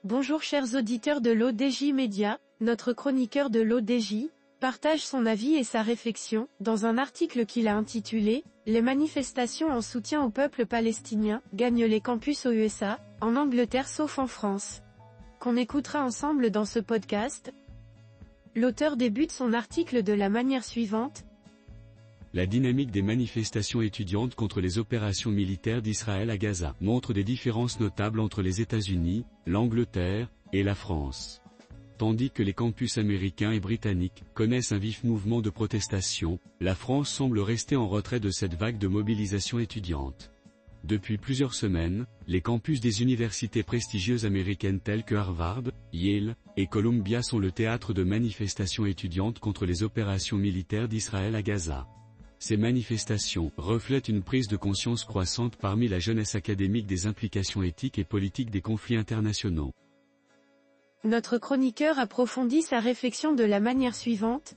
Bonjour chers auditeurs de l'ODJ Média, notre chroniqueur de l'ODJ partage son avis et sa réflexion dans un article qu'il a intitulé « Les manifestations en soutien au peuple palestinien gagnent les campus aux USA, en Angleterre sauf en France », qu'on écoutera ensemble dans ce podcast. L'auteur débute son article de la manière suivante. La dynamique des manifestations étudiantes contre les opérations militaires d'Israël à Gaza montre des différences notables entre les États-Unis, l'Angleterre et la France. Tandis que les campus américains et britanniques connaissent un vif mouvement de protestation, la France semble rester en retrait de cette vague de mobilisation étudiante. Depuis plusieurs semaines, les campus des universités prestigieuses américaines telles que Harvard, Yale et Columbia sont le théâtre de manifestations étudiantes contre les opérations militaires d'Israël à Gaza. Ces manifestations reflètent une prise de conscience croissante parmi la jeunesse académique des implications éthiques et politiques des conflits internationaux. Notre chroniqueur approfondit sa réflexion de la manière suivante.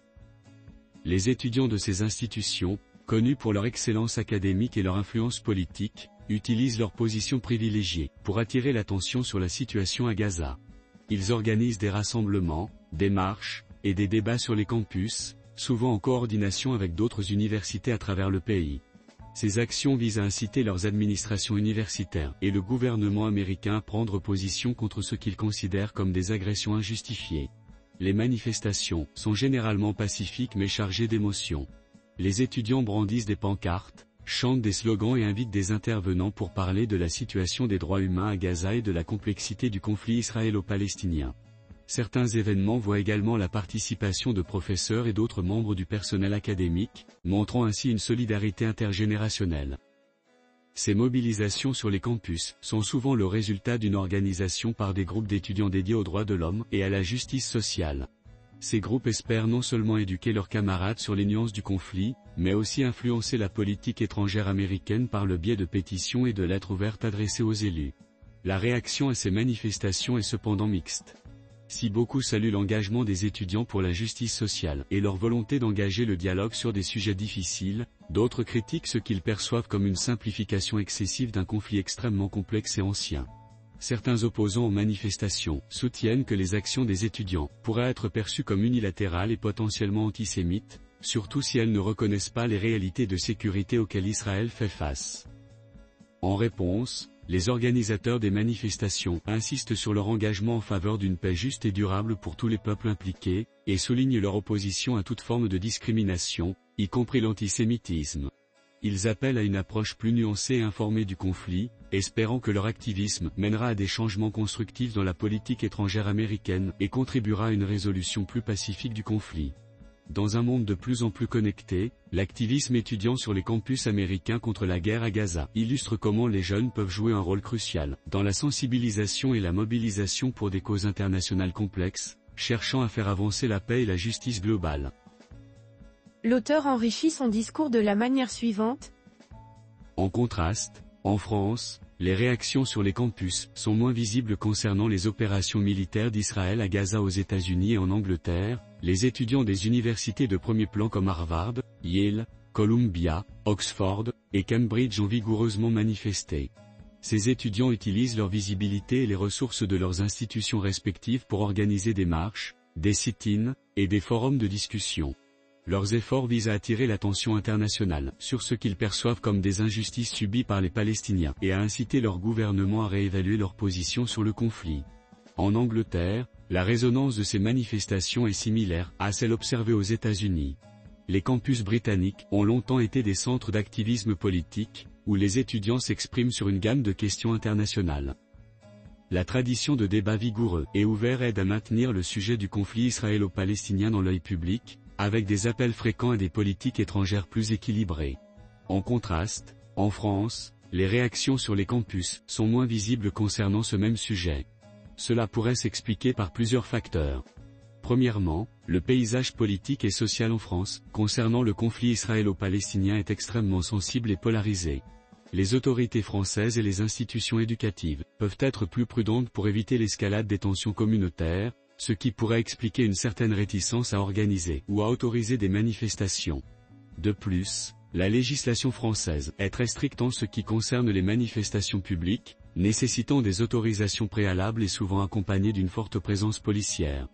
Les étudiants de ces institutions, connus pour leur excellence académique et leur influence politique, utilisent leur position privilégiée pour attirer l'attention sur la situation à Gaza. Ils organisent des rassemblements, des marches et des débats sur les campus, souvent en coordination avec d'autres universités à travers le pays. Ces actions visent à inciter leurs administrations universitaires et le gouvernement américain à prendre position contre ce qu'ils considèrent comme des agressions injustifiées. Les manifestations sont généralement pacifiques mais chargées d'émotions. Les étudiants brandissent des pancartes, chantent des slogans et invitent des intervenants pour parler de la situation des droits humains à Gaza et de la complexité du conflit israélo-palestinien. Certains événements voient également la participation de professeurs et d'autres membres du personnel académique, montrant ainsi une solidarité intergénérationnelle. Ces mobilisations sur les campus sont souvent le résultat d'une organisation par des groupes d'étudiants dédiés aux droits de l'homme et à la justice sociale. Ces groupes espèrent non seulement éduquer leurs camarades sur les nuances du conflit, mais aussi influencer la politique étrangère américaine par le biais de pétitions et de lettres ouvertes adressées aux élus. La réaction à ces manifestations est cependant mixte. Si beaucoup saluent l'engagement des étudiants pour la justice sociale et leur volonté d'engager le dialogue sur des sujets difficiles, d'autres critiquent ce qu'ils perçoivent comme une simplification excessive d'un conflit extrêmement complexe et ancien. Certains opposants aux manifestations soutiennent que les actions des étudiants pourraient être perçues comme unilatérales et potentiellement antisémites, surtout si elles ne reconnaissent pas les réalités de sécurité auxquelles Israël fait face. En réponse, les organisateurs des manifestations insistent sur leur engagement en faveur d'une paix juste et durable pour tous les peuples impliqués, et soulignent leur opposition à toute forme de discrimination, y compris l'antisémitisme. Ils appellent à une approche plus nuancée et informée du conflit, espérant que leur activisme mènera à des changements constructifs dans la politique étrangère américaine et contribuera à une résolution plus pacifique du conflit. Dans un monde de plus en plus connecté, l'activisme étudiant sur les campus américains contre la guerre à Gaza illustre comment les jeunes peuvent jouer un rôle crucial dans la sensibilisation et la mobilisation pour des causes internationales complexes, cherchant à faire avancer la paix et la justice globale. L'auteur enrichit son discours de la manière suivante. En contraste, en France, les réactions sur les campus sont moins visibles concernant les opérations militaires d'Israël à Gaza aux États-Unis et en Angleterre. Les étudiants des universités de premier plan comme Harvard, Yale, Columbia, Oxford et Cambridge ont vigoureusement manifesté. Ces étudiants utilisent leur visibilité et les ressources de leurs institutions respectives pour organiser des marches, des sit-ins et des forums de discussion. Leurs efforts visent à attirer l'attention internationale sur ce qu'ils perçoivent comme des injustices subies par les Palestiniens et à inciter leur gouvernement à réévaluer leur position sur le conflit. En Angleterre, la résonance de ces manifestations est similaire à celle observée aux États-Unis. Les campus britanniques ont longtemps été des centres d'activisme politique, où les étudiants s'expriment sur une gamme de questions internationales. La tradition de débats vigoureux et ouverts aide à maintenir le sujet du conflit israélo-palestinien dans l'œil public, avec des appels fréquents à des politiques étrangères plus équilibrées. En contraste, en France, les réactions sur les campus sont moins visibles concernant ce même sujet. Cela pourrait s'expliquer par plusieurs facteurs. Premièrement, le paysage politique et social en France, concernant le conflit israélo-palestinien est extrêmement sensible et polarisé. Les autorités françaises et les institutions éducatives peuvent être plus prudentes pour éviter l'escalade des tensions communautaires, ce qui pourrait expliquer une certaine réticence à organiser ou à autoriser des manifestations. De plus, la législation française est très stricte en ce qui concerne les manifestations publiques, nécessitant des autorisations préalables et souvent accompagnées d'une forte présence policière.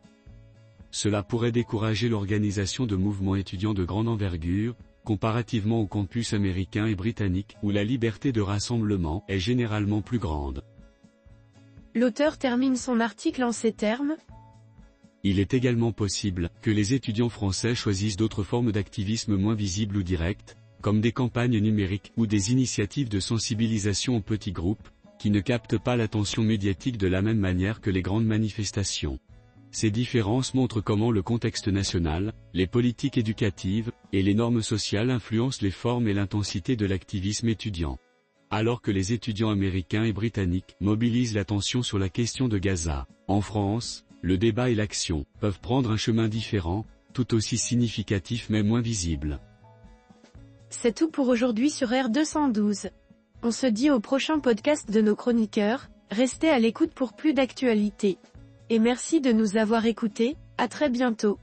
Cela pourrait décourager l'organisation de mouvements étudiants de grande envergure, comparativement au campus américain et britannique où la liberté de rassemblement est généralement plus grande. L'auteur termine son article en ces termes. Il est également possible que les étudiants français choisissent d'autres formes d'activisme moins visibles ou directes, comme des campagnes numériques ou des initiatives de sensibilisation en petits groupes, qui ne captent pas l'attention médiatique de la même manière que les grandes manifestations. Ces différences montrent comment le contexte national, les politiques éducatives, et les normes sociales influencent les formes et l'intensité de l'activisme étudiant. Alors que les étudiants américains et britanniques mobilisent l'attention sur la question de Gaza, en France, le débat et l'action peuvent prendre un chemin différent, tout aussi significatif mais moins visible. C'est tout pour aujourd'hui sur R212. On se dit au prochain podcast de nos chroniqueurs, restez à l'écoute pour plus d'actualités. Et merci de nous avoir écoutés, à très bientôt.